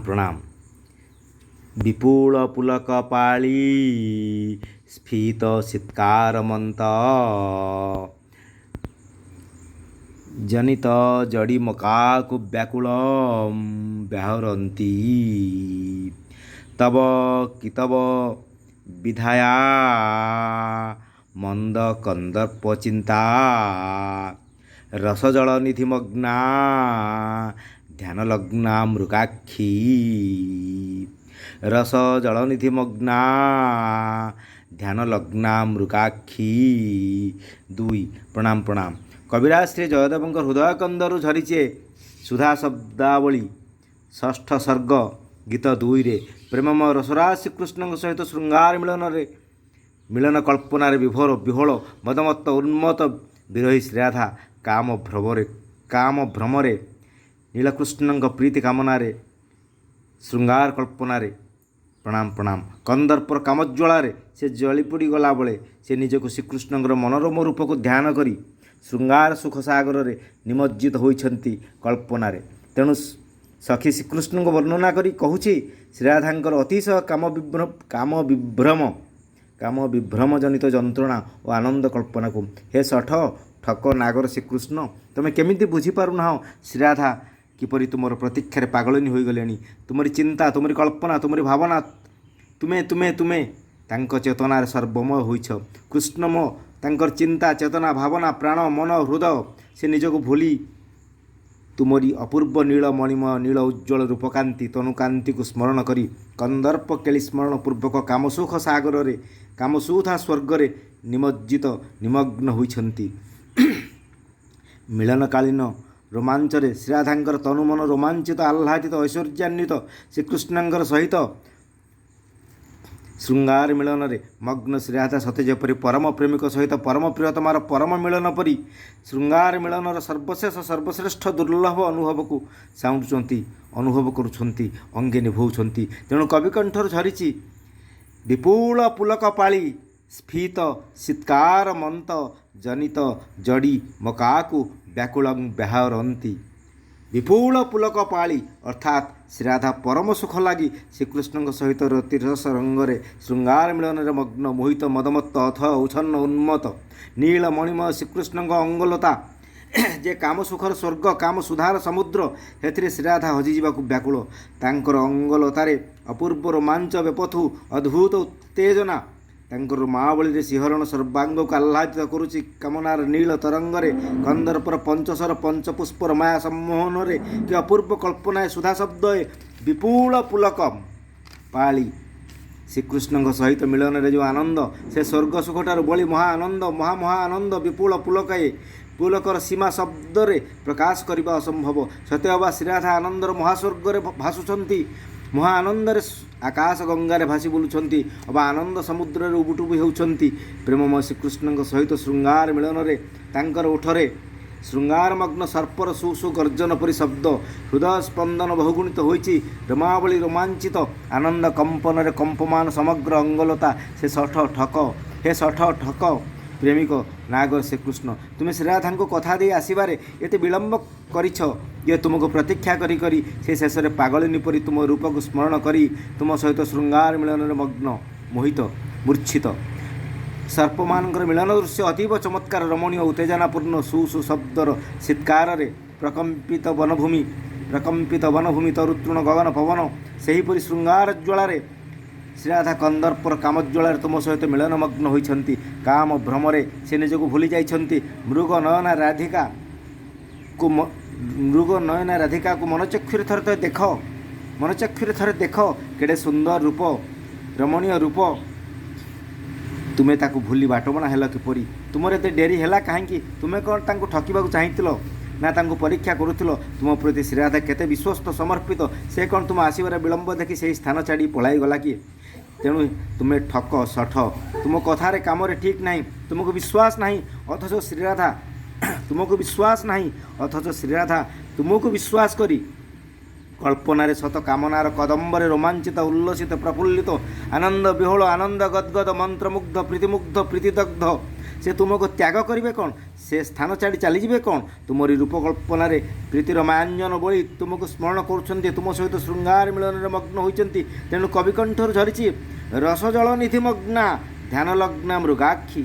प्रणाम। विपुल पुलक पाळी स्फीत शीतकारमंत जनित जड़ी मकाकु व्याकुल व्याहरती तब कितब विधाया मंद कंदर्प चिंता रसजल निधिमग्ना ध्यानलग्ना मृगाक्षी रस जलनिधिमग्ना ध्यानलग्ना मृगाक्षी। दुई प्रणाम प्रणाम। कविराज श्री जयदेव हृदय कंदरु झरीचे सुधा शब्दावली षष्ठ सर्ग गीत दुई रे प्रेममय रसराज श्रीकृष्ण सहित श्रृंगार मिलन कल्पनार विभोर विहोल मदमत्त उन्मत्त विरही श्रीराधा काम भ्रमरे नीलकृष्ण प्रीति कामनारे श्रृंगार कल्पनारे प्रणाम प्रणाम। कंदर्पर कामज्वालारे से जलीपोड़ी गला बेले से निजक श्रीकृष्णर मनोरम रूप को ध्यान करी श्रृंगार सुख सागर रे निमज्जित होइछन्ति कल्पनारे। तेणु सखी श्रीकृष्ण को वर्णना करी कहूछि श्रीराधांकर अतिशय काम विभ्रम जनित जंत्रणा और आनंद कल्पना को हे सठ ठक नागर श्रीकृष्ण तुम केमिति बुझीपारुना श्रीराधा किपरि तुमर प्रतीक्षार पागलिनी हो गले। तुमरी चिंता तुमरी कल्पना तुमरी भावना तुमे तुमे तुमे तांक चेतनार सर्वमय होइछ। कृष्णमो तांकर चिंता चेतना भावना प्राण मन हृदय से निजक भूली तुमरी अपूर्व नील मणिमय नील उज्ज्वल रूपकांति तनुकांति को स्मरण करी कंदर्प केली स्मरण पूर्वक कामसुख सागर रे कामसुधा स्वर्ग रे निमग्न होइछन्ति। मिलनकालीन रोमांचरे श्रीराधांकर तनुमन रोमांचित आह्लादित ऐश्वर्यान्वित श्रीकृष्णंकर सहित श्रृंगार मिलन रे मग्न श्रीराधा सते जेपरि परम प्रेमिक सहित परम प्रियतमार परम मिलन परी श्रृंगार मिलनर सर्वश्रेष्ठ दुर्लभ अनुभव को साउंडुचंती अनुभव करुछंती अंगे निभौछंती। तेणु कविकंठर झरीची विपुल पुलक पाळी स्फीत शीतकार मंत जनित जड़ी मकाकु व्याकुल व्याहरती। विपुल पुलक पाळी अर्थात श्रीराधा परम सुख लगी श्रीकृष्ण सहित रतिरस रंगरे श्रृंगार मिलन रे मग्न मोहित मदमत्त अथ उच्छन्न उन्मत्त नील मणिमय श्रीकृष्ण अंगलता जे काम सुखर स्वर्ग काम सुधार समुद्र हेथिरे श्रीराधा हजि जावाकु व्याकुल तांकर अंगलतारे अपूर्व रोमांच बेपथु अद्भुत उत्तेजना तांकर महाबली रे सिंहरण सर्वांग को आह्लादित करुछि कामनार नील तरंगरे कंदर्पर पंचसर पंचपुष्पर माया सम्मोहन रे कि अपूर्व कल्पनाए सुधा शब्द विपुल पुलक पाळी श्रीकृष्ण सहित मिलन रे जो आनंद से स्वर्ग सुखटार बड़ी महाआनंद महाआनंद विपुल पुलकाए पुलकर सीमा शब्द रे प्रकाश करने असंभव सत्यवा श्रीराधा आनंदर महास्वर्ग भासुंट महाआनंदरे आकाश गंगारे भासी बुलुंट अबा आनंद समुद्र रे उबुटुबु होउछन्ति। प्रेममय श्रीकृष्ण सहित श्रृंगार मिलन रे तांकर ओठरे श्रृंगारमग्न सर्पर सुसु गर्जन परि शब्द हृदय स्पंदन बहुगुणित होइछि रमावली रोमांचित आनंद कंपन रे कंपमान समग्र अंगलता से सठ ठक हे सठ ठक प्रेमिक नागर श्रीकृष्ण तुम्हें श्रीराधा को कथा दे आसबारे एते विलंब करिछ ये तुमको प्रतीक्षा करी करी से शेष में पागलिनी परी तुम रूप को स्मरण करी तुम सहित श्रृंगार मिलन मग्न मोहित मूर्छित सर्पमान मिलन दृश्य अतीव चमत्कार रमणीय उत्तेजनापूर्ण सुसु शब्दर शीतकार प्रकंपित वनभूमि तरुतृण गगन पवन सेहीपरि श्रृंगार ज्वालारे श्रीराधा कंदर्पर कामज्वालार तुम सहित मिलनमग्न होइछन्ति काम भ्रमरे से निजको भूली जाइछन्ति मृग नयना राधिका को मनचक्षुरे थरे देख केड़े सुंदर रूप रमणीय रूप तुम्हें ताकू भूली बाटबणा हेल किपरि तुमर एते डेरी हैला काहेकि तुमे कौन तांको ठकिबाकू चाहिथिलो ना तांको परीक्षा करुथिलो तुम प्रति श्रीराधा केते विश्वस्त समर्पित से कौन तुम आसबार विलंब देखि से स्थान छाड़ी पलाई गला कि तेणु तुम्हें ठक सठ तुम कथार काम ठीक नहीं तुमको विश्वास नहीं अथच श्रीराधा तुमको विश्वास करी कल्पनारे शत कामनार कदम्बरे रोमांचित उल्लसित प्रफुल्लित आनंद विहोल आनंद गदगद मंत्रमुग्ध प्रीतिदग्ध ସେ ତୁମକୁ ତ୍ୟାଗ କରିବେ କ'ଣ? ସେ ସ୍ଥାନ ଛାଡ଼ି ଚାଲିଯିବେ କ'ଣ? ତୁମରି ରୂପ କଳ୍ପନାରେ ପ୍ରୀତିର ମାଞ୍ଜନ ବୋଳି ତୁମକୁ ସ୍ମରଣ କରୁଛନ୍ତି, ତୁମ ସହିତ ଶୃଙ୍ଗାର ମିଳନରେ ମଗ୍ନ ହୋଇଛନ୍ତି। ତେଣୁ କବିକଣ୍ଠରୁ ଝରିଛି ରସ ଜଳନିଧି ମଗ୍ନା ଧ୍ୟାନଲଗ୍ନା ମୃଗାକ୍ଷୀ।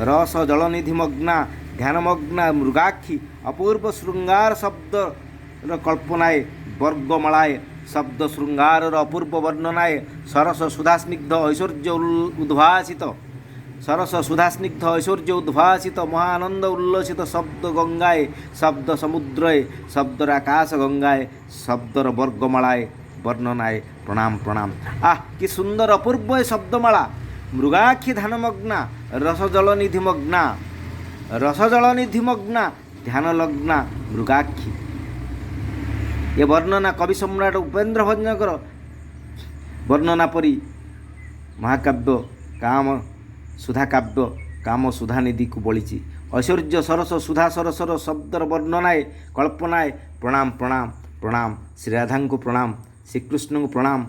ରସ ଜଳନିଧି ମଗ୍ନା ଧ୍ୟାନମଗ୍ନା ମୃଗାକ୍ଷୀ। ଅପୂର୍ବ ଶୃଙ୍ଗାର ଶବ୍ଦର କଳ୍ପନାଏ ବର୍ଗମାଳାଏ ଶବ୍ଦ ଶୃଙ୍ଗାରର ଅପୂର୍ବ ବର୍ଣ୍ଣନାଏ ସରସ ସୁଧାସ୍ନିଗ୍ଧ ଐଶ୍ୱର୍ଯ୍ୟ ଉଦ୍ଭାସିତ ମହାନନ୍ଦ ଉଲ୍ଲସିତ ଶବ୍ଦ ଗଙ୍ଗାଏ ଶବ୍ଦ ସମୁଦ୍ରଏ ଶବ୍ଦର ଆକାଶ ଗଙ୍ଗାଏ ଶବ୍ଦର ବର୍ଗମାଳାଏ ବର୍ଣ୍ଣନାଏ। ପ୍ରଣାମ ପ୍ରଣାମ। କି ସୁନ୍ଦର ଅପୂର୍ବ ଏ ଶବ୍ଦମାଳା। ମୃଗାକ୍ଷୀ ଧ୍ୟାନମଗ୍ନା ରସଜଳନିଧି ମଗ୍ନା ଧ୍ୟାନଲଗ୍ନା ମୃଗାକ୍ଷୀ। ଏ ବର୍ଣ୍ଣନା କବି ସମ୍ରାଟ ଉପେନ୍ଦ୍ର ଭଞ୍ଜଙ୍କର ବର୍ଣ୍ଣନା ପରି ମହାକାବ୍ୟ କାମ ସୁଧାନିଧିକୁ ବଳିଛି। ଐଶ୍ୱର୍ଯ୍ୟ ସରସ ସୁଧା ସରସର ଶବ୍ଦର ବର୍ଣ୍ଣନାଏ କଳ୍ପନାଏ। ପ୍ରଣାମ ପ୍ରଣାମ ପ୍ରଣାମ। ଶ୍ରୀରାଧାଙ୍କୁ ପ୍ରଣାମ, ଶ୍ରୀକୃଷ୍ଣଙ୍କୁ ପ୍ରଣାମ,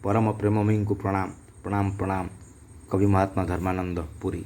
ପରମ ପ୍ରେମମୟୀଙ୍କୁ ପ୍ରଣାମ ପ୍ରଣାମ ପ୍ରଣାମ। କବି ମହାତ୍ମା ଧର୍ମାନନ୍ଦ ପୁରୀ।